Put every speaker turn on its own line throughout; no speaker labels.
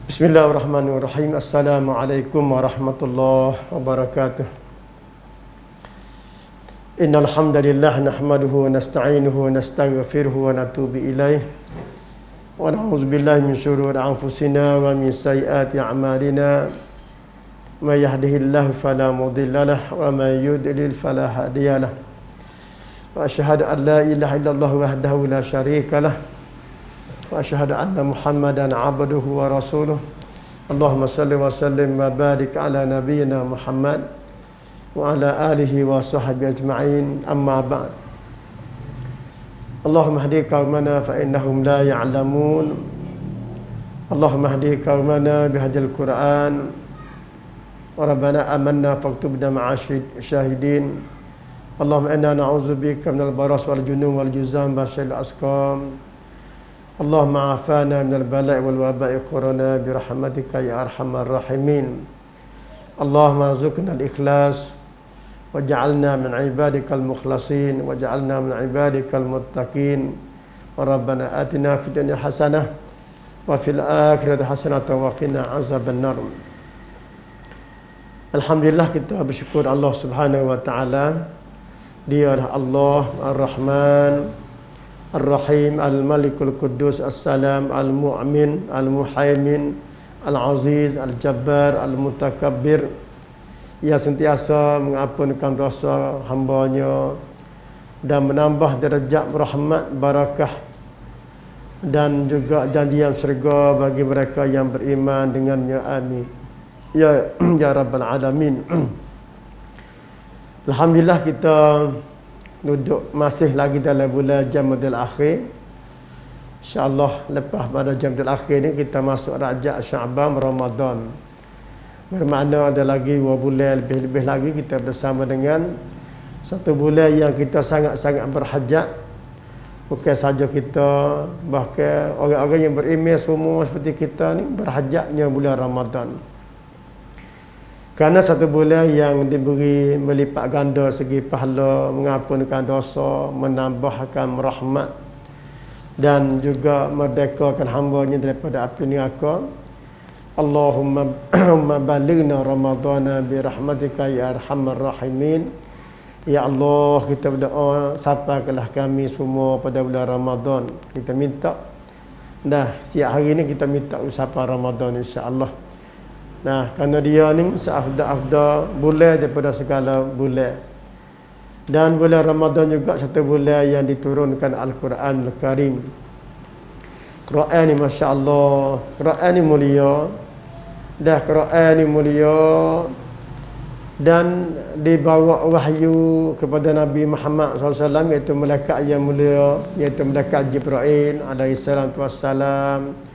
Bismillahirrahmanirrahim. Assalamualaikum warahmatullahi wabarakatuh. Innal hamdalillah nahmaduhu wa nasta'inuhu wa nastaghfiruhu wa natubu ilaih. Wa na'udzu billahi min shururi anfusina wa min sayyiati a'malina. May yahdihillahu fala mudilla lahu wa may yudlil fala hadiya lahu. Wa asyhadu an la ilaha illallah wahdahu la syarika lahu. Wa asyhadu anna Muhammadan 'abduhu wa rasuluh. Allahumma salli wa sallim wa barik ala nabiyyina Muhammad wa ala alihi wa sahbihi ajma'in. Amma ba'd. Allahumma hdi qaumana fa innahum la ya'lamun. Allahumma hdi qaumana bihadil Qur'an. Wa rabbana amanna faktubna ma'a syahidin. Allahumma inna na'udzubika minal baras wal junun wal juzam wa syil asqam. Allahumma afana minal bala'i wal waba'i qurana birahmatika ya arhamar rahimin. Allahumma arzuqna al-ikhlas waj'alna min ibadikal mukhlasin waj'alna min ibadikal muttaqin. Wa rabbana atina fid dunya hasanah wa fil akhirati hasanah wa qina azaban nar. Alhamdulillah, kita bersyukur Allah Subhanahu wa taala. Dia adalah Allah Ar-Rahman Ar-Rahim, Al-Malikul Quddus, As-Salam, Al-Mu'min, Al-Muhaimin, Al-Aziz, Al-Jabbar, Al-Mutakabbir, yang sentiasa mengampunkan dosa hamba-Nya dan menambah derajat rahmat, barakah dan juga janjian syurga bagi mereka yang beriman dengannya. Amin. Ya Rabbal Alamin. Alhamdulillah, kita duduk masih lagi dalam bulan Jamadil Akhir. InsyaAllah lepas pada Jamadil Akhir ni kita masuk Rajab, Sya'ban, Ramadan. Bermakna ada lagi 2 bulan lebih-lebih lagi kita bersama dengan satu bulan yang kita sangat-sangat berhajat. Bukan saja kita, bahkan orang-orang yang beriman semua seperti kita ni berhajatnya bulan Ramadan. Kerana satu bulan yang diberi melipat ganda segi pahala, mengampunkan dosa, menambahkan rahmat dan juga merdekakan hamba-Nya daripada api neraka. Allahumma balighna Ramadana bi rahmatika ya arhamar rahimin. Ya Allah, kita berdoa sampaikanlah kami semua pada bulan Ramadan. Kita minta. Dah, siap hari ni kita minta usapan Ramadan insya-Allah. Nah, kerana dia ni seafdal-afdal bulan daripada segala bulan. Dan bulan Ramadan juga satu bulan yang diturunkan Al-Quran Al-Karim. Quran ni masya-Allah, Quran ni mulia. Dah Quran ni mulia dan dibawa wahyu kepada Nabi Muhammad SAW, iaitu malaikat yang mulia, iaitu malaikat Jibril alaihi salatu wassalam.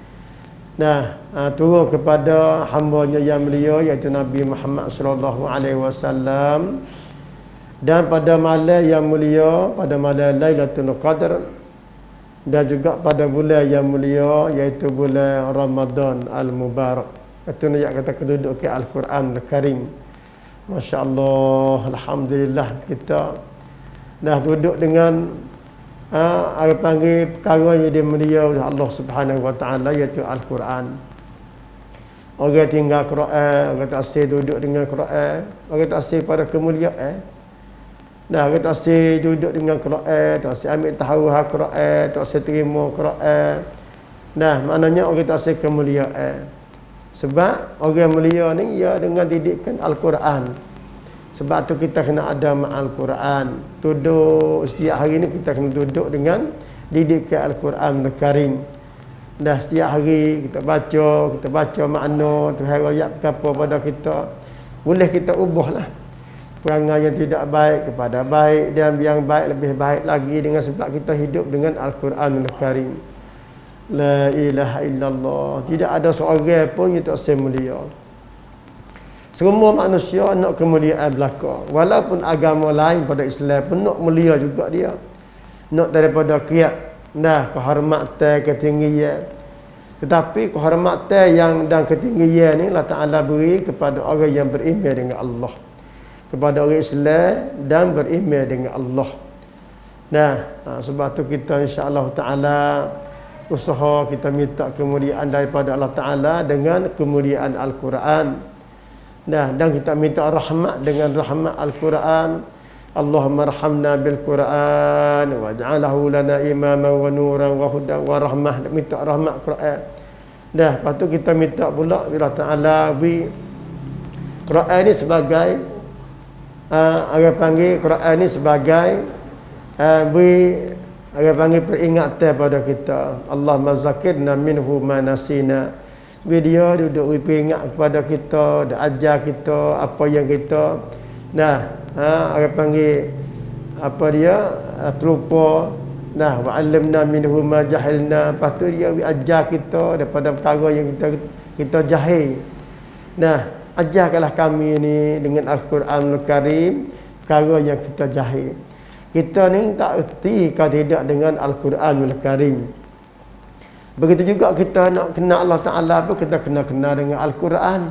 Nah, turun kepada hamba-Nya yang mulia, iaitu Nabi Muhammad sallallahu alaihi wasallam. Dan pada malam yang mulia, pada malam Lailatul Qadar, dan juga pada bulan yang mulia, iaitu bulan Ramadan Al-Mubarak. Itu nak kata keduduk ke Al-Quran Al-Karim. Masya-Allah, alhamdulillah, kita dah duduk dengan orang panggil perkara yang dimulia oleh Allah Subhanahu wa taala, iaitu Al-Quran. Orang tinggal Quran, orang tak asyik duduk dengan Quran, orang tak asyik pada kemuliaan. Dah, orang tak asyik duduk dengan Quran, tak asyik ambil tahu Quran, tak asyik terima Quran. Nah, maknanya orang tak asyik kemuliaan. Sebab orang mulia ni ia dengan didikan Al-Quran. Sebab tu kita kena ada ma'al Quran. Duduk setiap hari ni kita kena duduk dengan didikan Al-Quran Al-Karim. Dah setiap hari kita baca makna Tuhan ayat apa pada kita. Boleh kita ubahlah perangai yang tidak baik kepada baik, dan yang baik lebih baik lagi dengan sebab kita hidup dengan Al-Quran Al-Karim. La ilaha illallah. Tidak ada seorang pun yang tak semulia. Semua manusia nak kemuliaan belaka. Walaupun agama lain pada Islam pun nak mulia juga dia. Nak daripada kiat. Nah, kehormatan, ketinggian. Tetapi kehormatan yang dan ketinggian ni Allah Ta'ala beri kepada orang yang beriman dengan Allah. Kepada orang Islam dan beriman dengan Allah. Nah, sebab tu kita insya-Allah Ta'ala usaha kita minta kemuliaan daripada Allah Ta'ala dengan kemuliaan Al-Quran. Nah, dan kita minta rahmat dengan rahmat Al-Quran. Allahumma arhamna bil Quran waj'alhu lana imaman wa nuran wa hudan wa rahmah. Minta rahmat Quran. Dah, lepas tu kita minta pula bila Ta'ala Quran ni sebagai orang panggil Quran ni sebagai orang panggil peringatan pada kita. Allah mazakirna minhu ma nasina. Dia duduk peringat kepada kita, dah ajar kita apa yang kita orang panggil apa dia terlupa. Nah, wa'allamna minhu ma jahilna. Lepas tu dia ajar kita daripada perkara yang kita jahil. Nah, ajarkanlah kami ni dengan Al-Quranul Karim perkara yang kita jahil. Kita ni tak erti kalau tidak dengan Al-Quranul Karim. Begitu juga kita nak kenal Allah Ta'ala pun kita kena kenal dengan Al-Quran.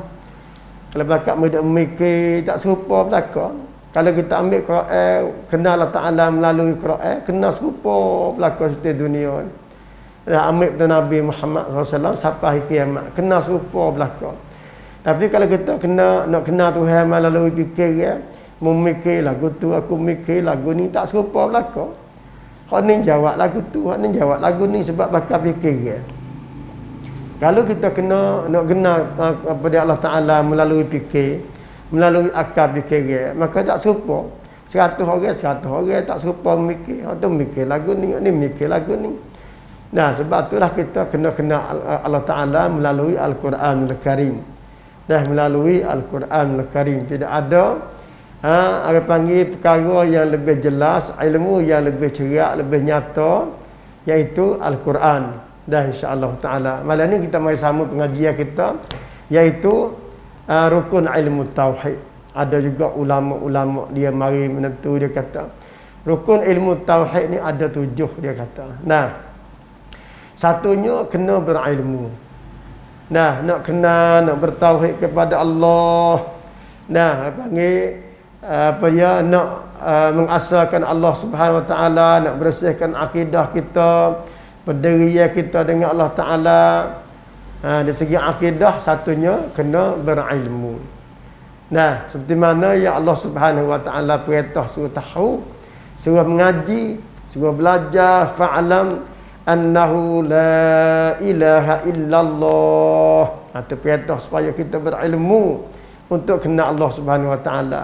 Kalau belakang muda mikir tak serupa belakang. Kalau kita ambil Quran, kenal Allah Ta'ala melalui Quran, kena serupa belakang setiap dunia. Ambil pada Nabi Muhammad SAW sampai kiamat, kena serupa belakang. Tapi kalau kita nak kenal Tuhan melalui fikir, memikir lagu tu, aku mikir lagu ni, tak serupa belakang. Kau ni jawab lagu tu, kau ni jawab lagu ni sebab bakal fikir. Kalau kita nak kenal kepada Allah Ta'ala melalui fikir, melalui akal fikir, maka tak serupa. 100 orang tak serupa mikir. Orang tu mikir lagu ni mikir lagu ni. Nah, sebab itulah kita kena Allah Ta'ala melalui Al-Quranul Karim. Melalui Al-Quranul Karim. Tidak ada orang panggil perkara yang lebih jelas, ilmu yang lebih cerak, lebih nyata, iaitu Al-Quran. InsyaAllah Ta'ala malam ni kita mari sama pengajian kita, iaitu rukun ilmu tauhid. Ada juga ulama-ulama dia mari menentu, dia kata rukun ilmu tauhid ni ada 7, dia kata. Nah, satunya kena berilmu. Nah, nak kenal, nak bertauhid kepada Allah. Nah, panggil apa dia nak mengasahkan Allah Subhanahu Wa Taala, nak bersihkan akidah kita, pendirian kita dengan Allah Taala. Dari segi akidah, satunya kena berilmu. Nah, seperti mana yang Allah Subhanahu Wa Taala perintah suruh tahu, suruh mengaji, suruh belajar, fa'lam annahu la ilaha illallah. Itu perintah supaya kita berilmu untuk kenal Allah Subhanahu Wa Taala.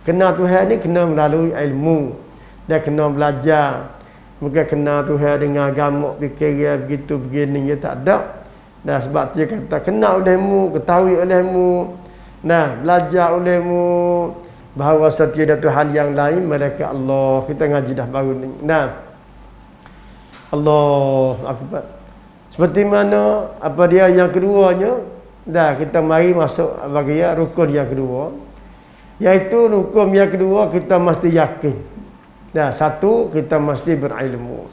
Kenal Tuhan ni kena melalui ilmu. Dia kena belajar. Bukan kenal Tuhan dengan gamuk fikir begitu begini, dia tak ada. Nah, sebab dia kata kenal olehmu, ketahui olehmu, belajar olehmu bahawa setiada Tuhan yang lain melainkan Allah. Kita ngaji dah baru ni. Allah Akbar. Seperti mana apa dia yang keduanya, kita mari masuk bagi rukun yang kedua. Iaitu rukun yang kedua kita mesti yakin. Satu, kita mesti berilmu.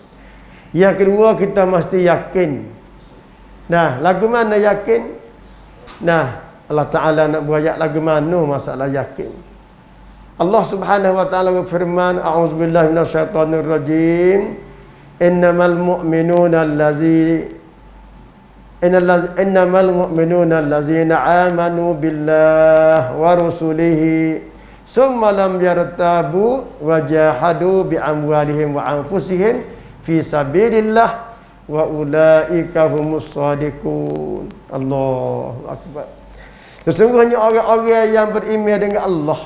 Yang kedua, kita mesti yakin. Lagu mana yakin? Allah Ta'ala nak buat lagu mana masalah yakin. Allah Subhanahu Wa Ta'ala berfirman, a'udzubillahi minasyaitonir rajim. Innamal mu'minuna allazina amanu billah wa rusulihi summa lam yartabu wa jahadu bi amwalihim wa anfusihim fi sabilillah wa ulaika humus shadiqun. Allahu akbar. Sesungguhnya orang-orang yang beriman dengan Allah,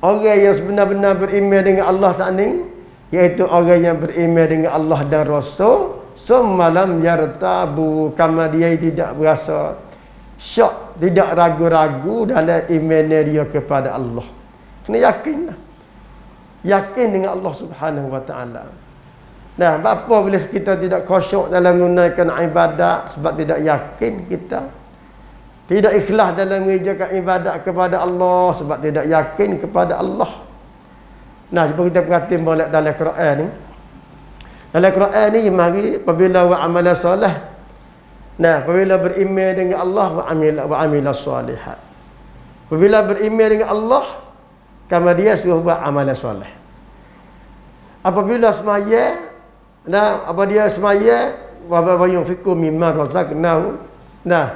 orang yang sebenar-benar beriman dengan Allah saat ini, iaitu orang yang beriman dengan Allah dan Rasul, semalam yartabu, kama dia tidak berasa syak, tidak ragu-ragu dalam iman dia kepada Allah. Kena yakin. Yakin dengan Allah Subhanahu Wa Ta'ala. Apa bila kita tidak khusyuk dalam menunaikan ibadat sebab tidak yakin kita. Tidak ikhlas dalam mengerjakan ibadat kepada Allah sebab tidak yakin kepada Allah. Cuba kita perhati balik dalam Quran ni. Dalam Quran ni mari apabila wa amala soleh. Apabila beriman dengan Allah wa amila solihat. Apabila beriman dengan Allah, kama dia suruh buat amalan soleh. Apabila semaya, Nah, apa dia semaya wa yunfiqu mimma razaqnahu. Nah,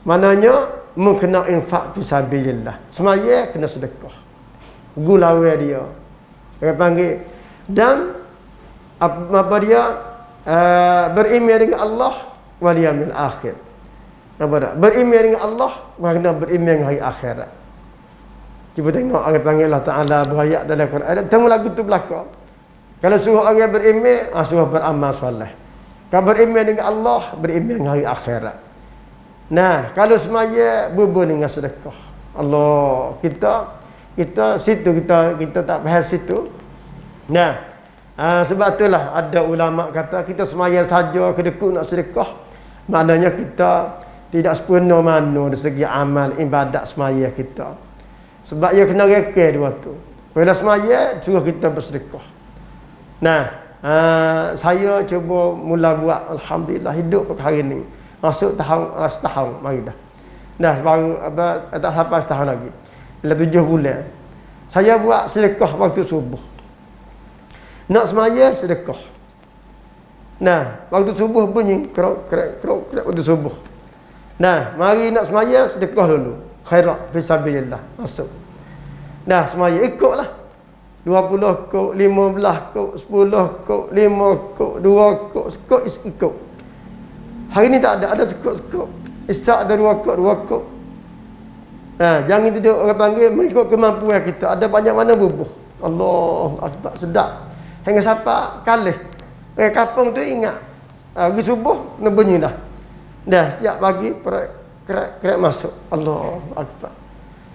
maknanya kena infak fi sabilillah. Semaya kena sedekah. Gulawe dia. Dia panggil dan apa dia beriman dengan Allah wal yaumil akhir. Apa dah? Beriman dengan Allah, makna beriman dengan hari akhirat. Cuba tengok orang panggil Allah Ta'ala berayat dalam Quran. Tengok lagu tu belakang. Kalau suruh orang beriman, suruh beramal soleh. Kalau beriman dengan Allah, beriman dengan hari akhirat. Nah, kalau semaya berhubung dengan sedekah. Allah, kita situ kita tak bahas situ. Nah, sebab itulah ada ulama kata kita semaya saja kedekut nak sedekah. Maknanya kita tidak sempurna mana dari segi amal ibadat semaya kita. Sebab ia kena reka dua tu. Bila semaya suruh kita bersedekah. Nah, saya cuba mula buat alhamdulillah hidup pada hari ni. Masuk setahun mari dah. Nah, baru tak sampai setahun lagi. Bila 7 bulan. Saya buat sedekah waktu subuh. Nak semaya sedekah. Nah, waktu subuh bunyi krok waktu subuh. Nah, mari nak semaya sedekah dulu. Khairat fi sabilillah. Masuk. Nah, semaya ikutlah. 20 kok, 15 kok, 10 kok, 5 kok, 2 kok, sekok ikut. Hari ni tak ada sekok-sekok. Isyak ada 2 kok. Nah, jangan duduk orang panggil mengikut kemampuan kita. Ada banyak mana bubuh. Allah Akbar, sedap. Hingga siapa kalih. Kapung tu ingat. Hari subuh kena bunyi dah. Dah setiap pagi kerek masuk. Allah Akbar.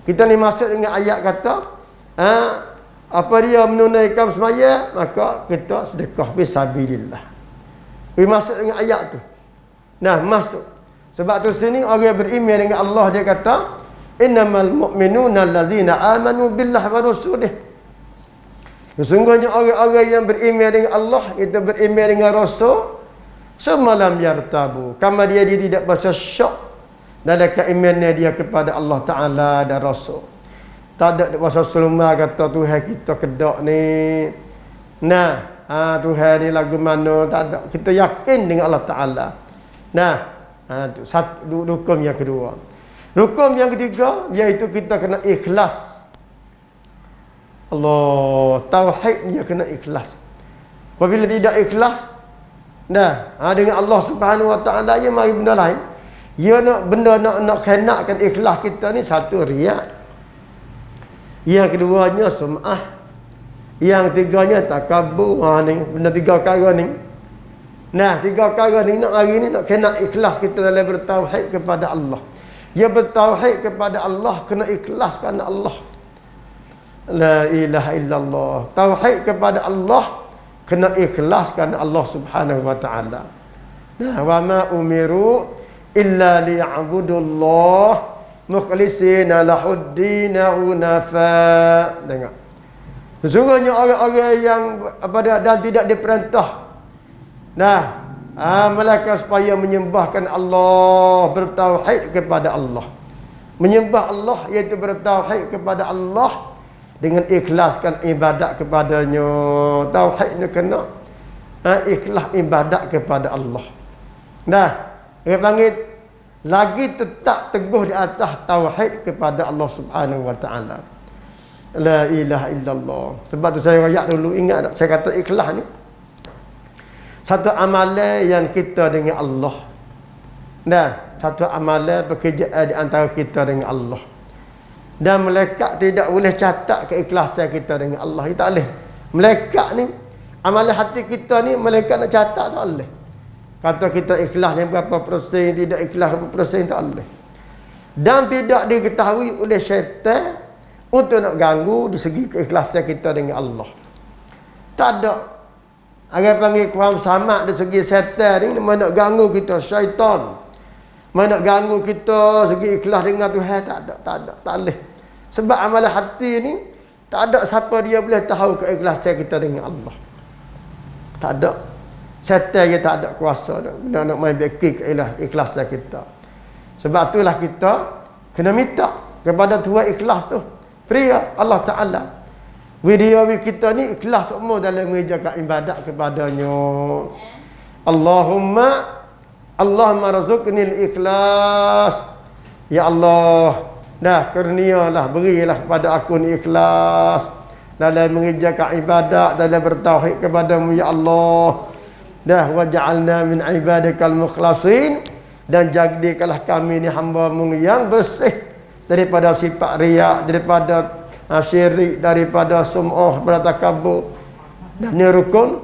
Kita ni masuk dengan ayat kata, apa dia menunaikan semaya, maka kita sedekah fi sabilillah. Kita masuk dengan ayat tu. Nah, masuk. Sebab tu sini orang beriman dengan Allah dia kata, innamal mu'minuna allazina amanu billahi wa rasulih. Sesungguhnya orang-orang yang beriman dengan Allah, kita beriman dengan Rasul, semalam yartabu. Kama dia tidak berasa syak dalam keimanan dia kepada Allah Ta'ala dan Rasul. Tak ada bahasa Sulma kata Tuhan kita kedak ni. Nah, Tuhan ni lagu mana, tak ada. Kita yakin dengan Allah Ta'ala. Nah, satu hukum yang kedua. Hukum yang ketiga, iaitu kita kena ikhlas. Allah, tauhid dia kena ikhlas. Apabila tidak ikhlas, dengan Allah Subhanahu Wa Ta'ala, ia mari benda lain. Ia nak benda nak khenakkan ikhlas kita ni satu riak. Yang keduanya sum'ah. Yang tiganya takabur. Ni benda 3 perkara ni. Nah, 3 perkara ni nak hari ni nak kena ikhlas kita dalam bertauhid kepada Allah. Ya bertauhid kepada Allah kena ikhlas kerana Allah. La ilaha illallah. Tauhid kepada Allah kena ikhlas kerana Allah Subhanahu Wa Ta'ala. Nah, wa ma umiru illa liya'budullah mukhlisina lahuddin hunafa. Tengok. Sesungguhnya orang-orang yang dan tidak diperintah. Nah, melainkan supaya menyembahkan Allah, bertauhid kepada Allah. Menyembah Allah iaitu bertauhid kepada Allah dengan ikhlaskan ibadat kepadanya. Tauhid ni kena ikhlas ibadat kepada Allah. Nah, dia panggil lagi tetap teguh di atas tauhid kepada Allah Subhanahu Wa Ta'ala. La ilaha illallah. Sebab tu saya rakyat dulu ingat tak? Saya kata ikhlas ni satu amalan yang kita dengan Allah. Nah, satu amalan pekerjaan di antara kita dengan Allah. Dan malaikat tidak boleh catat keikhlasan kita dengan Allah. Kita boleh. Malaikat ni, amalan hati kita ni, malaikat nak catat tak boleh. Kata kita ikhlas ni berapa persen, tidak ikhlas berapa persen, tak boleh. Dan tidak diketahui oleh syaitan untuk nak ganggu di segi keikhlasan kita dengan Allah. Tak ada. Orang panggil kurang sama di segi syaitan ni, mana nak ganggu kita, syaitan. Mana nak ganggu kita segi ikhlas dengan Tuhan, tak ada, tak boleh. Sebab amalan hati ni tak ada siapa dia boleh tahu keikhlasan kita dengan Allah. Tak ada. Syaitan dia tak ada kuasa nak main beki keikhlasan kita. Sebab itulah kita kena minta kepada Tuhan ikhlas tu. Pria Allah Ta'ala. Video kita ni ikhlas semua dalam mengerjakan ibadat kepadanya. Allahumma razuknil ikhlas. Ya Allah, kurnialah, berilah kepada aku ni ikhlas dalam mengerjakan ibadat, dalam bertauhid kepadamu ya Allah. Waj'alna min ibadikal mukhlasin, dan jadikanlah kami ni hamba-Mu yang bersih daripada sifat riya, daripada syirik, daripada sum'ah, daripada takabur. Dan ni rukun,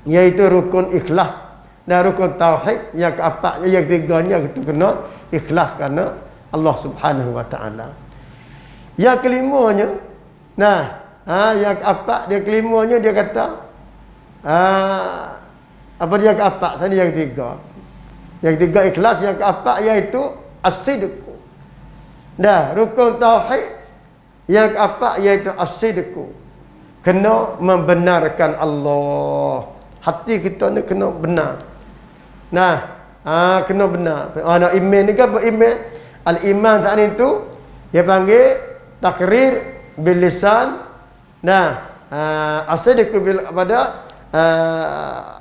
iaitu rukun ikhlas. Dan rukun tauhid yang keempatnya, yang ketiganya itu kena ikhlas kerana Allah Subhanahu wa taala. Yang kelimanya, yang keempat, dia kelimanya dia kata apa dia keempat? Sana yang ketiga. Yang ketiga ikhlas, yang keempat iaitu as-sidq. Rukun tauhid yang keempat iaitu as-sidq. Kena membenarkan Allah. Hati kita ni kena benar. Kena benar. Iman ni kan iman. Al-iman saat itu dia panggil takrir bil lisan. As-sidq bil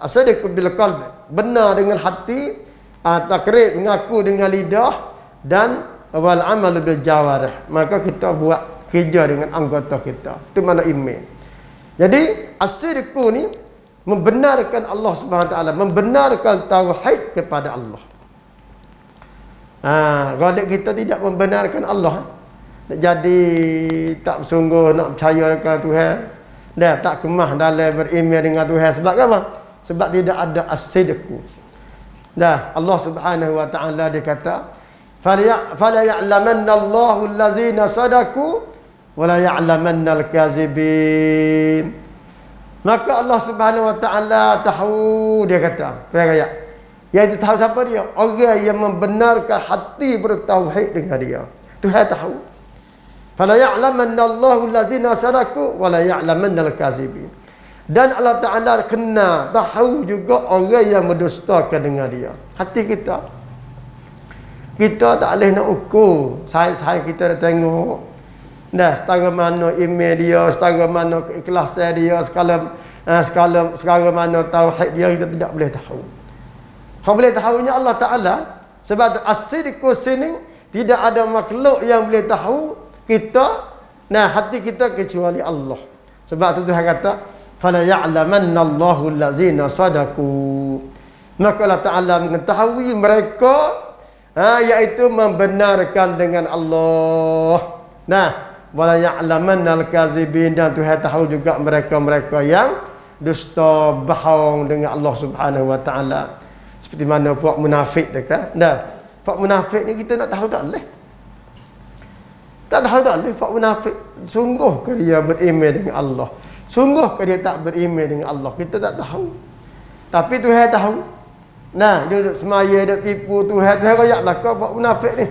as-sidq bil qalb. Benar dengan hati, takrir mengaku dengan lidah, dan wal amal bil jawarih. Maka kita buat kerja dengan anggota kita. Itu mana iman. Jadi as-sidq ni membenarkan Allah Subhanahu wa taala, membenarkan tauhid kepada Allah. Kalau kita tidak membenarkan Allah, nak jadi tak bersungguh nak percayakan Tuhan, tak kemah dalam beriman dengan Tuhan. Sebab apa? Sebab tidak ada as-sidq. Allah Subhanahu wa taala dia kata, fala ya'lamanna Allahu allazina sadaqu wa la ya'lamanna al-kazibin. Maka Allah Subhanahu wa taala tahu, dia kata, ayat. Yang tahu siapa dia? Orang yang membenarkan hati bertauhid dengan dia. Tuhan tahu. Fala ya'lamanna Allahu allazina sadaqu wa la ya'lamanna al-kazibin. Dan Allah Taala kena tahu juga orang yang mendustakan dengan dia. Hati kita. Kita tak boleh nak ukur. Saya kita dah tengok. Setara mana iman dia, setara mana keikhlasan dia, sekala mana tauhid dia, kita tidak boleh tahu. Kau boleh tahunya Allah Ta'ala. Sebab as-sidqu sini tidak ada makhluk yang boleh tahu kita, hati kita kecuali Allah. Sebab tu Tuhan kata, fala ya'lamanna Allahu allazina sadaqu. Maka Allah Ta'ala mengetahui mereka, iaitu membenarkan dengan Allah. Wala ya'lamanna al-kazibin, dan Tuhan tahu juga mereka-mereka yang dusta, bohong dengan Allah Subhanahu wa taala. Seperti mana puak munafik dekat. Puak munafik ni kita nak tahu tak boleh. Tak tahu tak boleh puak munafik. Sungguh ke dia beriman dengan Allah? Sungguh ke dia tak beriman dengan Allah? Kita tak tahu. Tapi Tuhan tahu. Dia duduk semaya, duduk tipu Tuhan. Tuhan rayaklah kau puak munafik ni.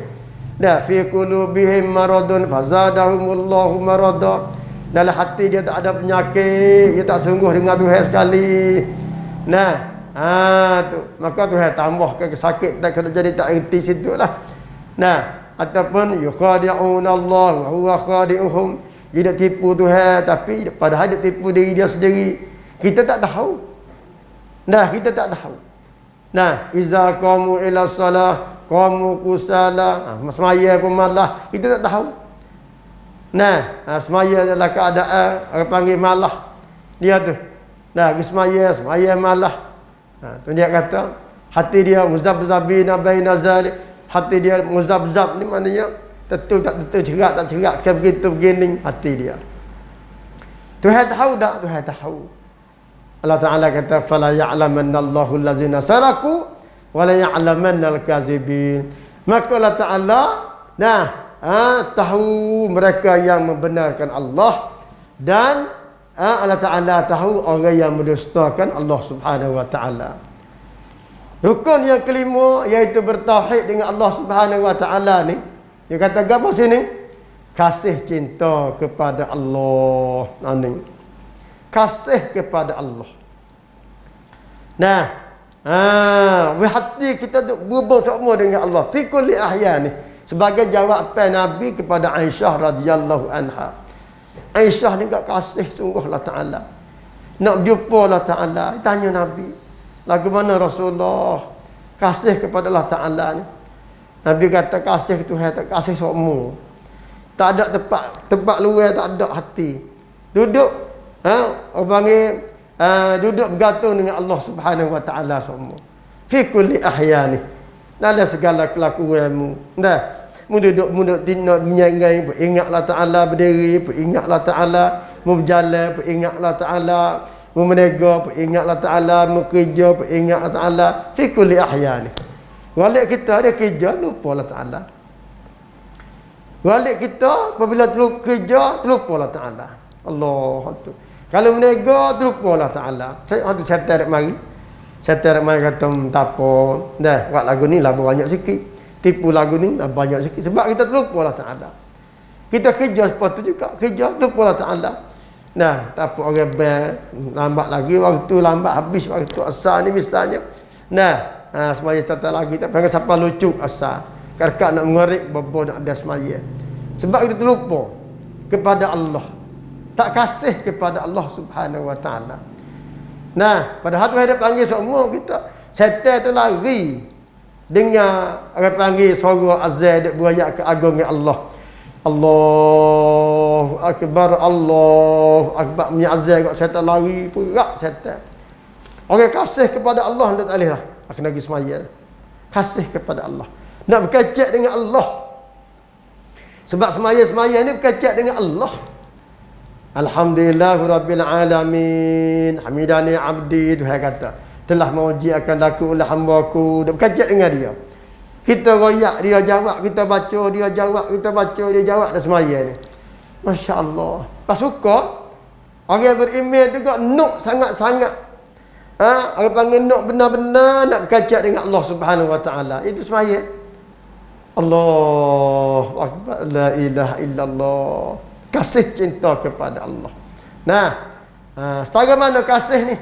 Fi qulubihim maradun fazadahumullahu marada. Dalam hati dia tak ada penyakit, dia tak sungguh dengan Tuhan sekali. Tu. Maka Tuhan tambahkan sakit, dan kalau jadi tak erti situlah. Ataupun yukhadi'una Allah wa huwa khadi'uhum. Dia tipu Tuhan, tapi padahal dia tipu diri dia sendiri. Kita tak tahu. Kita tak tahu. Iza qamu ila salah qamu kusala. Semaya pun malah, kita tak tahu. Semaya adalah keadaan orang panggil malah. Dia tu. Semaya malah. Tu dia kata, hati dia muzabzabina baina zalik. Hati dia muzabzab ni maknanya tentu tak tentu, cerak tak cerak, ke begitu begini hati dia. Tuhan tahu tak? Tuhan tahu. Allah Ta'ala kata, fala ya'lamanna Allahu allazina saraku wa la ya'lamanna al-kazibin. Maka Allah Ta'ala tahu mereka yang membenarkan Allah, dan Allah Ta'ala tahu orang yang mendustakan Allah Subhanahu wa Ta'ala. Rukun yang kelima iaitu bertauhid dengan Allah Subhanahu wa Ta'ala ni. Dia kata apa sini? Kasih cinta kepada Allah. Kasih kepada Allah. Hati kita berhubung semua dengan Allah. Fi kulli ahyani. Sebagai jawapan Nabi kepada Aisyah radhiyallahu anha. Aisyah ni tak kasih sungguh Allah Ta'ala. Nak jumpa Allah Ta'ala. Tanya Nabi, lagu mana Rasulullah kasih kepada Allah Ta'ala ni? Nabi kata kasih Tuhan, tak kasih sokmu. Tak ada tempat luar, tak ada hati. Duduk, orang panggil, duduk bergantung dengan Allah Subhanahu Wa Ta'ala semua. Fi kulli ahyani. Dalam segala kelakuanmu. Dah. Mu duduk menyangai, ingat Allah Ta'ala, berdiri, ingat Allah Ta'ala, mu berjalan, ingat Allah Ta'ala, mu menega, ingat Allah Ta'ala, mu kerja, ingat Allah Ta'ala. Fi kulli ahyani. Walik kita dia kerja, lupa Allah Ta'ala. Walik kita apabila kerja, terlupa Allah Ta'ala. Allah tu. Kalau menega, terlupa Allah Ta'ala. Saya tu syaitan dak mari. Syaitan dak mari kata tak apa. Dah, buat lagu ni lah banyak sikit. Tipu lagu ni dah banyak sikit. Sebab kita terlupa Allah Ta'ala. Kita kerja sepatu juga. Kerja, terlupa Allah Ta'ala. Nah, tak apa orang lambat lagi. Waktu lambat habis. Waktu asal ni misalnya. Nah, semaya start lagi. Tak panggil siapa lucu asal. Kakak nak mengerik, bobo nak ada semaya. Sebab kita terlupa kepada Allah. Tak kasih kepada Allah Subhanahu Wa Ta'ala. Nah, pada hati dia panggil semua kita. Syaitan tu lari. Dengar orang panggil suara azan dek berayak ke agungnya Allah. Allahu akbar, Allahu akbar. Punya azan kat syaitan lari, perak syaitan. Orang kasih kepada Allah tak boleh lah. Kena pergi semaya. Kasih kepada Allah. Nak berkecek dengan Allah. Sebab semaya-semaya ni berkecek dengan Allah. Alhamdulillahirabbil alamin. Hamidani abdi, Tuhan kata. Telah memuji akan laku oleh hamba-Ku. Dia berkacak dengan dia. Kita royak, dia jawab. Kita baca, dia jawab. Kita baca, dia jawab. Dan semaya ni. Masya Allah. Pas suka, orang beriman tu kok nuk sangat-sangat. Orang panggil nuk benar-benar nak berkacak dengan Allah Subhanahu Wa Ta'ala. Itu semaya. Allahu Akbar. La ilaha illallah. Kasih cinta kepada Allah. Nah, setara mana kasih ni?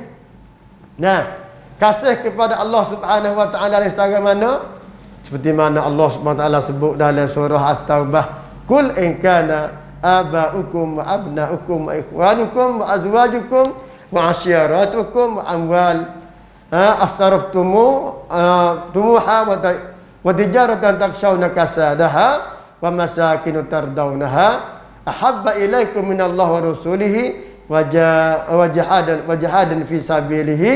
Nah, kasih kepada Allah Subhanahu Wa Ta'ala ni setara mana? Seperti mana Allah Subhanahu Wa Ta'ala sebut dalam surah At-Taubah, "Qul in kana aba'ukum wa abna'ukum wa ikhwanukum wa azwajukum wa ashiratukum wa amwal tumuha wa tijaratan takshawna kasadaha wa masakinu tardawnaha ahabba ilaikum minallahi wa rasulihi wa jahadan fi sabilihi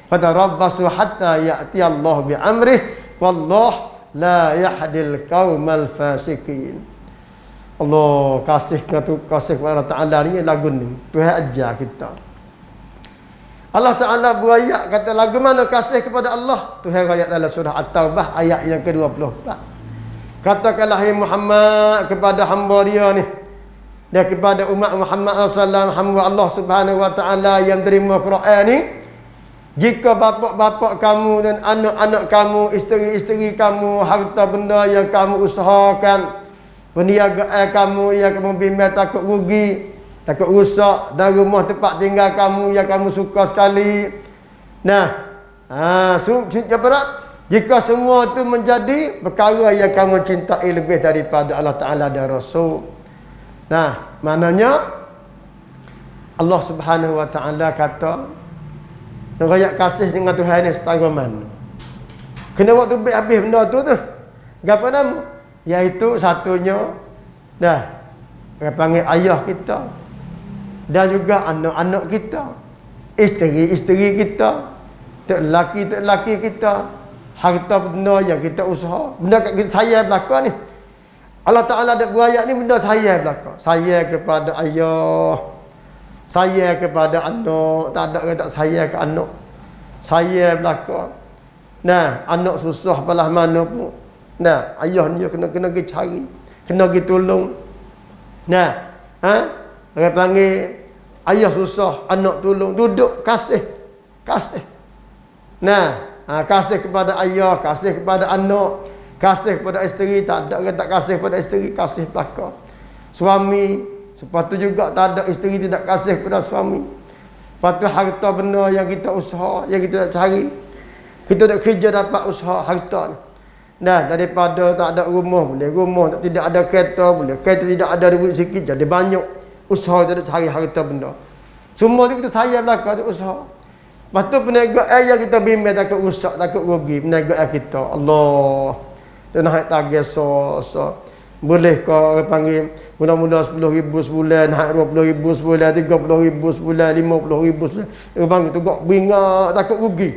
fatarabbasu hatta ya'ti Allah bi amrih wallahu la yahdil qaumal fasiqin." Allah kasih kepada Allah Ta'ala ni lagu ni Tuhan ajar kita. Allah Ta'ala berayat kata lagu mana kasih kepada Allah? Tuhan ayat dalam surah At-Taubah ayat yang ke-24. Katakanlah hai Muhammad kepada hamba dia ni dan kepada umat Muhammad SAW, hamba Allah Subhanahu Wa Ta'ala yang terima Quran ni, jika bapak-bapak kamu dan anak-anak kamu, isteri-isteri kamu, harta benda yang kamu usahakan, perniagaan kamu yang kamu bimbang takut rugi, takut rusak, dan rumah tempat tinggal kamu yang kamu suka sekali. Nah, jika semua itu menjadi perkara yang kamu cintai lebih daripada Allah Ta'ala dan Rasul. Nah, maknanya Allah Subhanahu Wa Ta'ala kata nak rakyat kasih dengan Tuhan ni setara mana. Kena waktu habis benda tu apa nama? Iaitu satunya orang panggil ayah kita dan juga anak-anak kita, isteri-isteri kita, tok lelaki kita, harta benda yang kita usaha, benda kita sayang belaka ni. Allah Ta'ala ada berayat ni benda sayang belaka. Sayang kepada ayah, sayang kepada anak, tak ada orang tak sayang ke anak. Sayang belaka. Nah, anak susah belah mana pun. Nah, ayah ni kena pergi cari, kena pergi tolong. Nah, orang panggil ayah susah, anak tolong, duduk kasih. Nah, kasih kepada ayah, kasih kepada anak, kasih kepada isteri. Tak ada orang tak kasih kepada isteri, kasih belaka. Suami sepatu juga tak ada isteri tidak kasih kepada suami. Patut harta benda yang kita usaha, yang kita nak cari, kita nak kerja dapat usaha harta ni. Nah, daripada tak ada rumah, boleh rumah, tidak ada kereta, boleh kereta, tidak ada duit sikit jadi banyak. usaha dia nak cari harta benda. Semua tu kita sayang belaka tu usaha. Lepas tu perniagaan yang kita bimbing takut rusak, takut rugi perniagaan kita. Allah. Tu nak tagih so. Boleh kau orang panggil mula-mula 10,000 sebulan, nak 20,000 sebulan, 30,000 sebulan, 50,000 sebulan. Orang panggil tu kau beringat takut rugi.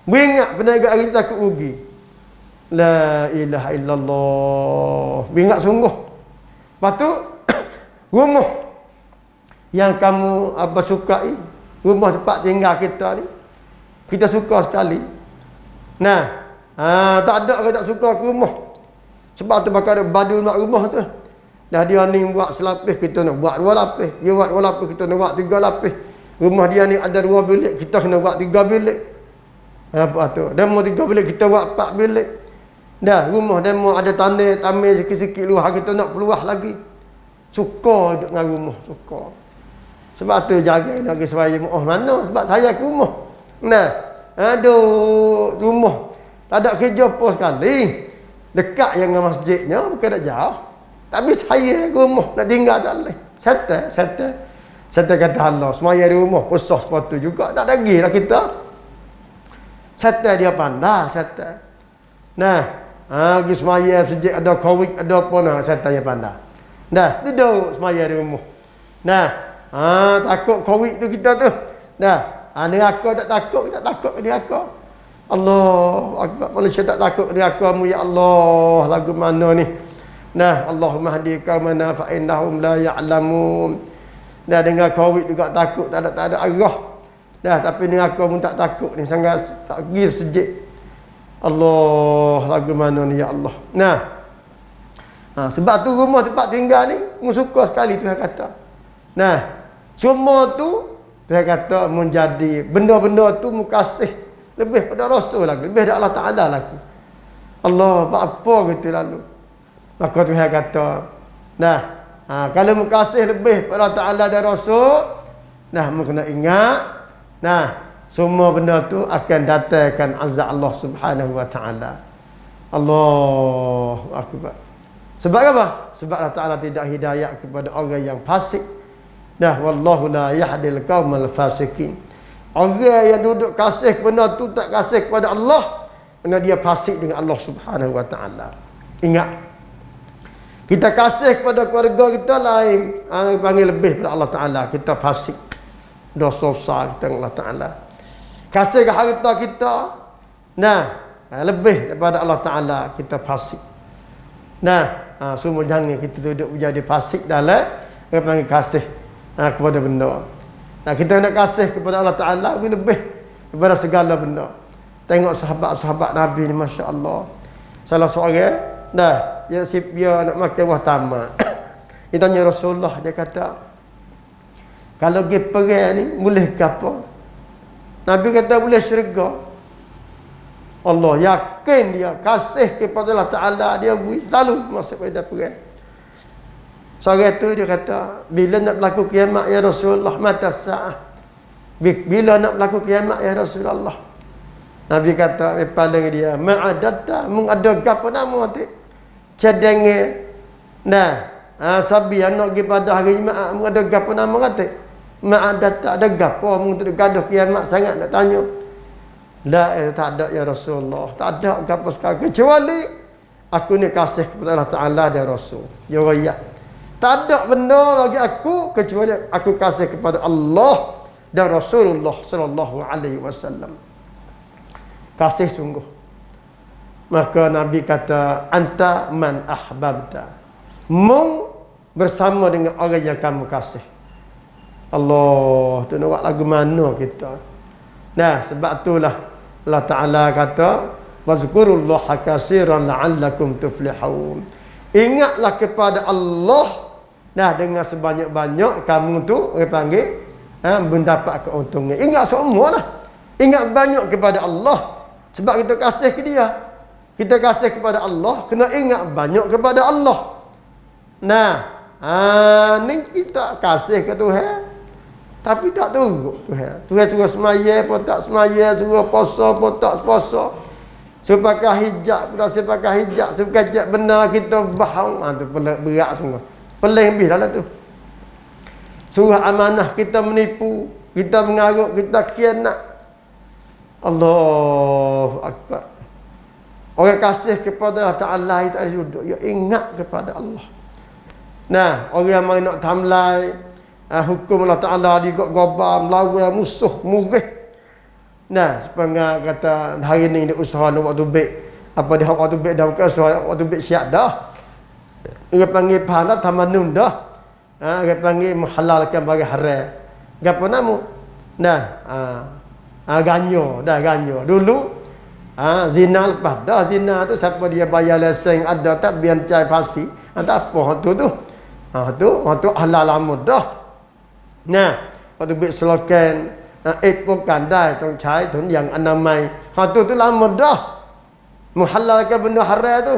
Beringat perniagaan hari ni takut rugi. La ilaha illallah. Beringat sungguh. Lepas tu rumah yang kamu apa sukai, rumah tempat tinggal kita ni, kita suka sekali. Nah, tak ada orang tak suka ke rumah. Sebab tu bakal ada badu nak rumah tu. Dah dia ni buat selapis, kita nak buat 2 lapis. Dia buat 2 lapis, kita nak buat 3 lapis. Rumah dia ni ada 2 bilik, kita kena buat 3 bilik. Apa tu? Demo 3 bilik, kita buat 4 bilik. Dah rumah demo ada tamir sikit-sikit luar, kita nak peluah lagi. Suka duduk dengan rumah, suka. Sebab tu jaga nak pergi sembahyang mu'ah mana? Sebab saya ke rumah. Nah, aduh, rumah. Tak ada kerja pun sekali. Dekat yang dengan masjidnya, bukan tak jauh. Tapi saya ke rumah, nak tinggal tak boleh. Settle kata Allah, semaya di rumah, usah sepatu juga. Nak lagi lah kita. Settle dia pandai, settle. Nah, pergi semaya, sejak ada COVID, ada apa nak, settle dia pandai. Dah, duduk semaya di rumah. Nah, takut COVID tu kita tu. Dah, neraka tak takut ke neraka. Allah akbar, manusia tak takut neraka mu ya Allah. Lagu mana ni? Nah, Allahumma hdi qaumana fa innahum la ya'lamun. Dah dengar COVID juga takut, tak ada arah. Dah, tapi neraka pun tak takut ni, sangat tak gil sejik. Allah, lagu mana ni ya Allah. Nah, sebab tu rumah tempat tinggal ni mu suka sekali Tuhan kata. Nah, semua tu Tuhan kata menjadi benda-benda tu mu kasih lebih pada Rasul lagi, lebih pada Allah Ta'ala lagi. Allah, apa gitu lalu. Maka Tuhan kata, nah, kalau mu kasih lebih pada Allah Ta'ala dan Rasul, nah, mu kena ingat, nah, semua benda tu akan datangkan azab Allah Subhanahu Wa Ta'ala. Allahu Akbar. Sebab apa? Sebab Allah Ta'ala tidak hidayah kepada orang yang fasik. Nah, wallahu la yahdil qaumal fasikin. Orang yang duduk kasih benda tu tak kasih kepada Allah, kerana dia fasik dengan Allah Subhanahu Wa Ta'ala. Ingat, kita kasih kepada keluarga kita lain, panggil lebih pada Allah Ta'ala, kita fasik, dosa besar kita dengan Allah Ta'ala. Kasih ke harta kita, nah, lebih daripada Allah Ta'ala, kita fasik. Nah, semua jangan kita duduk menjadi fasik dalam panggil kasih kepada benda. Nah, kita nak kasih kepada Allah Ta'ala lebih daripada segala benda. Tengok sahabat-sahabat Nabi ni, Masya Allah. Salah seorang, dah, dia nak makan buah tamak. Dia tanya Rasulullah, dia kata, kalau pergi perang ni, boleh ke apa? Nabi kata, boleh syurga. Allah yakin dia, kasih kepada Allah Ta'ala, dia selalu masuk pada perang. Seorang tu dia kata, bila nak berlaku kiamat ya Rasulullah, mata sa'ah. Bila nak berlaku kiamat ya Rasulullah. Nabi kata, paling dia, ma'adatta, mengada apa nama tu? Cadangnya, nah, sabi anak pergi pada hari Jumaat, mengada apa nama kata? Ma'adatta, ada apa? Mengada gaduh kiamat sangat nak tanya. La, tak ada ya Rasulullah. Tak ada apa sekali. Kecuali, aku ni kasih kepada Allah Ta'ala dan Rasul. Ya wayak. Tak ada benda bagi aku kecuali aku kasih kepada Allah dan Rasulullah sallallahu alaihi wasallam. Kasih sungguh. Maka Nabi kata, anta man ahbabta. Mu bersama dengan orang yang kamu kasih. Allah, tu nak buat lagu mana kita? Nah, sebab itulah Allah Ta'ala kata, wazkurullaha katsiran la'allakum tuflihun. Ingatlah kepada Allah. Nah, dengan sebanyak-banyak kamu tu orang panggil mendapat keuntungan. Ingat semualah. Ingat banyak kepada Allah. Sebab kita kasih ke dia. Kita kasih kepada Allah, kena ingat banyak kepada Allah. Nah, ni kita kasih ke Tuhan, tapi tak turut Tuhan. Tuhan suruh semaya pun tak semaya, suruh puasa pun tak puasa. Suruh pakai hijab pun tak pakai hijab. Suruh kajak benar kita bohong. Tu berat sungguh. Pelik lebih dalam tu. Surah amanah kita menipu, kita mengarut, kita khianat. Allahu Akbar. Orang kasih kepada Allah Ta'ala itu ada duduk. Ya ingat kepada Allah. Nah, orang yang nak tamlai hukum Allah Ta'ala digok-gobar, melawan musuh, murih. Nah, sepengah kata hari ni dia usaha nak waktu baik. Apa dia waktu baik dah bukan usaha waktu baik siap dah. Dia panggil pahala tamanun dah. Dia panggil menghalalkan bagi haram. Apa nama? Nah, ganyo, dah ganyo. Dulu zina lepas dah zina tu siapa dia bayar lesen ada tak biancai pasi. Tak apa tu tu. Tu halal amud dah. Nah, waktu baik selokan ป้องกันได้ต้องใช้ถุงยางอนามัยtu lama dah menghalalkan benda haram tu.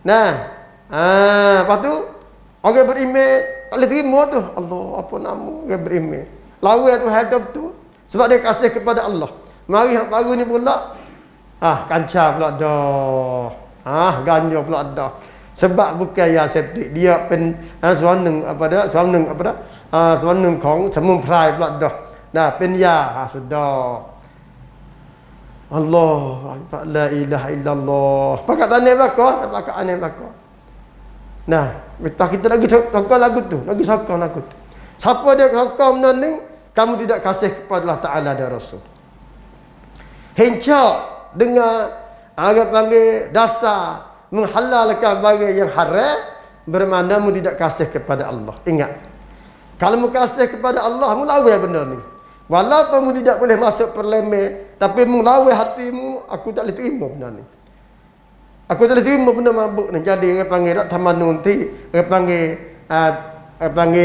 Nah, lepas tu orang beriman tak boleh terima tu. Allah apa nama orang beriman. Lawan tu hadap tu sebab dia kasih kepada Allah. Mari hak baru ni pula kancah pula dah. Ganja pula dah. Sebab bukan ya septik dia pen suaneng apa dah suaneng ของสมุนไพร pula dah. Nah, penya sudah. Allah Akbar, la ilaha illallah. Pakat tanah belakang, tak pakat aneh belakang. Nah, kita lagi sokong lagu tu, lagi sokong lagu tu. Siapa dia sokong benda ni, kamu tidak kasih kepada Allah Ta'ala dan Rasul. Hencak dengan agak panggil dasar menghalalkan barang yang haram, bermakna mu tidak kasih kepada Allah. Ingat, kalau mu kasih kepada Allah, mu lawan benda ni. Walaupun mu tidak boleh masuk perlemeh, tapi mu lawan hatimu, aku tak boleh terima benda ni. Aku tak boleh terima benda mabuk ni. Jadi dia panggil tak tamanun ti, dia panggil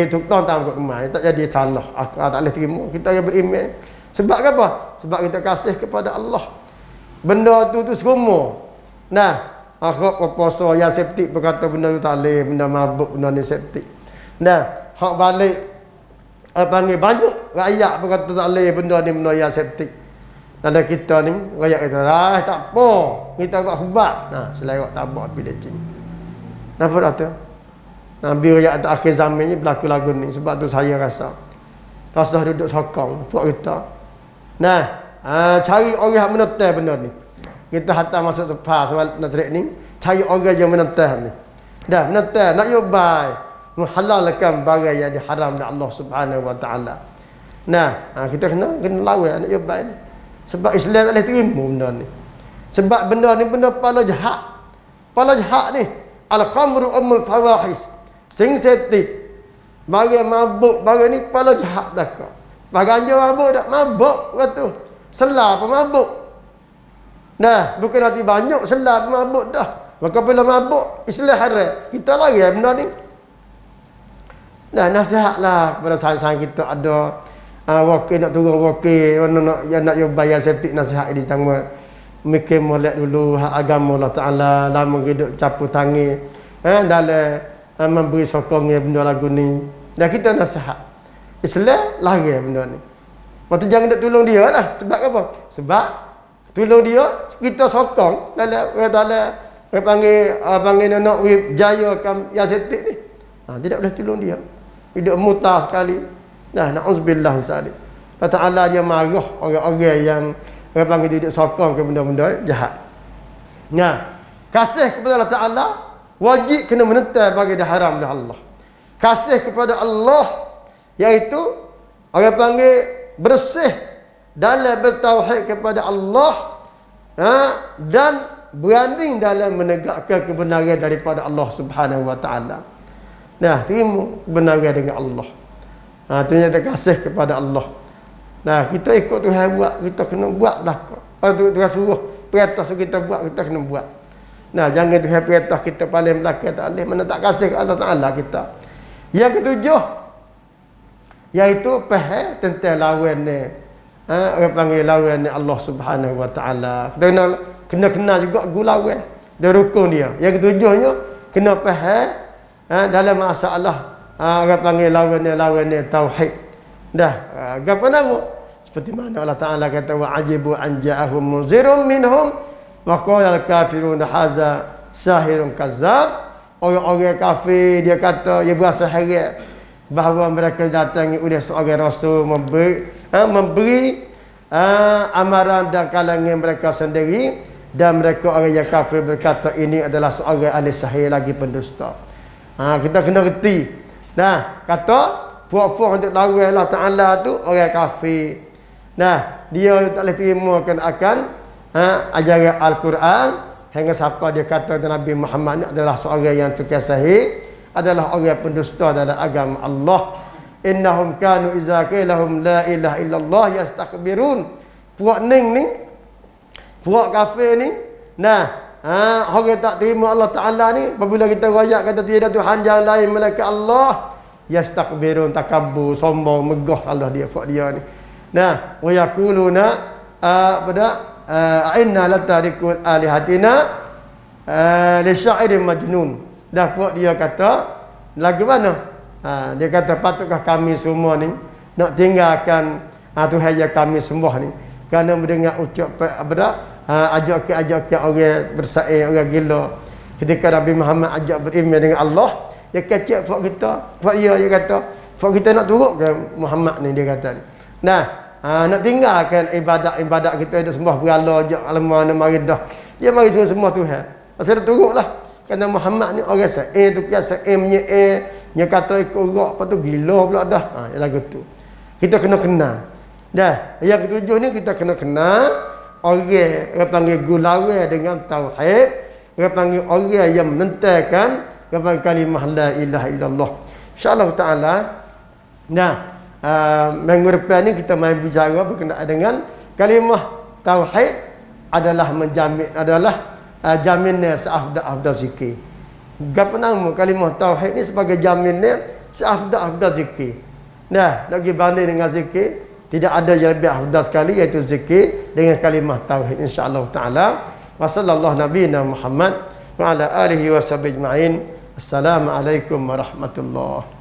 tukang tam kat rumah, tak jadi salah. Aku tak boleh terima. Kita yang beriman. Sebab apa? Sebab kita kasih kepada Allah. Benda tu semua. Nah, aku puasa yang septik berkata benda tu tak boleh, benda mabuk, benda ni septik. Nah, hak balik panggil banyak rakyat berkata tak boleh benda ni benda yang septik. Ada kita ni rakyat kata tak apa, kita buat hubat. Nah, selera tak buat api lecing. Kenapa dah tu? Nabi rakyat atas akhir zaman ni berlaku lagu ni. Sebab tu saya rasa duduk sokong buat kita. Nah, cari orang yang menentang benda ni. Kita hantar masuk sepas soal natrik ni, cari orang yang menentang ni. Dah menentang, nak yubai, menghalalkan barang yang diharam oleh Allah Subhanahu Wa Taala. Nah, kita kena lawan nak yubai ni. Sebab Islam tak boleh terima benda ni. Sebab benda ni benda pala jahat. Pala jahat ni, al-khamru ummul fawahis. Sing septik. Barang mabuk, barang ni pala jahat dah kau. Barang dia mabuk tak? Mabuk kata. Selah apa mabuk? Nah, bukan nanti banyak selah apa mabuk dah. Maka bila mabuk, Islam haram. Kita lari benda ni. Nah, nasihatlah kepada sahabat kita ada wakil nak turun wakil, nak bayar septik nasihat ini tanggung. Mikir molek dulu hak agama Allah Ta'ala, lama hidup capu tangi. Dalam memberi sokongnya benda lagu ni. Dan kita nasihat. Islam lari benda ni. Waktu jangan nak tolong dia lah. Sebab apa? Sebab tolong dia, kita sokong. Dalam panggil nak jayakan yang septik ni. Tidak boleh tolong dia. Hidup mutar sekali. Nah, na'udzubillah sekali. Allah Ta'ala dia marah orang-orang yang panggil dia sokong ke benda-benda jahat. Nah, kasih kepada Allah Ta'ala wajib kena menentang bagi dia haram dah Allah. Kasih kepada Allah iaitu orang panggil bersih dalam bertauhid kepada Allah dan berani dalam menegakkan kebenaran daripada Allah Subhanahu Wa Taala. Nah, terima kebenaran dengan Allah. Ternyata kasih kepada Allah. Nah, kita ikut Tuhan buat, kita kena buat belakang. Kalau Tuhan suruh perintah kita buat, kita kena buat. Nah, jangan Tuhan perintah kita paling belakang tak boleh, mana tak kasih ke Allah Ta'ala kita. Yang ketujuh iaitu faham tentang lawan ni. Orang panggil lawan ni Allah Subhanahu Wa Taala. Kita kena juga gulawan dia rukun dia. Yang ketujuhnya kena faham dalam masalah orang panggil lawan ni tauhid. Dah apa nama? Seperti mana Allah Taala kata wa ajibu an ja'ahum munzirun minhum wa qala al-kafirun hadza sahirun kazzab. Orang-orang kafir dia kata dia berasa heran bahawa mereka datangi oleh seorang rasul memberi amaran dan kalangan mereka sendiri, dan mereka orang yang kafir berkata ini adalah seorang ahli sihir lagi pendusta. Kita kena reti. Nah, kata puak-puak untuk lawan Allah Ta'ala tu orang kafir. Nah, dia tak boleh terima akan ajaran Al-Quran, hingga siapa dia kata Nabi Muhammad ni adalah seorang yang tukar sihir, adalah orang pendusta dalam agama Allah. Innahum kanu iza qilahum la ilaha illallah yastakbirun. Puak ning ni, puak kafir ni, nah, orang tak terima Allah Ta'ala ni, apabila kita royak kata tiada Tuhan yang lain melainkan Allah, yastakbirun, takabbur, sombong, megah Allah dia buat dia ni. Nah, wa yaquluna inna latarikul alihatina li syairin majnun. Dah buat dia kata lagu mana? Dia kata patutkah kami semua ni nak tinggalkan Tuhan yang kami sembah ni kerana mendengar ucap ajak orang bersaing, orang gila. Ketika Nabi Muhammad ajak beriman dengan Allah, dia kecek buat kita, buat dia kata, buat kita nak turut ke Muhammad ni, dia kata ni. Nah, nak tinggalkan ibadat kita, dia sembah berhala, ajak alamana mari dah. Dia mari semua semua Tuhan. Pasal dia turutlah. Kerana Muhammad ni orang saing tu kias saing nya kata ikut urak apa tu gila pula dah. Lagu tu. Kita kena kenal. Dah, yang ketujuh ni kita kena kenal orang panggil gulawe dengan tauhid, orang panggil orang yang menentangkan orang kalimah la ilaha illallah. Insya-Allah taala. Nah, minggu depan ni kita main bicara berkenaan dengan kalimah tauhid adalah menjamin jaminnya seafdal zikir. Gapo nama kalimah tauhid ni sebagai jaminnya seafdal zikir. Nah, lagi banding dengan zikir, tidak ada yang lebih afdal sekali iaitu zikir dengan kalimah tauhid, insya-Allah taala. Wa sallallahu nabiyana Muhammad wa ala alihi wa sahbihi ajma'in. Assalamualaikum warahmatullahi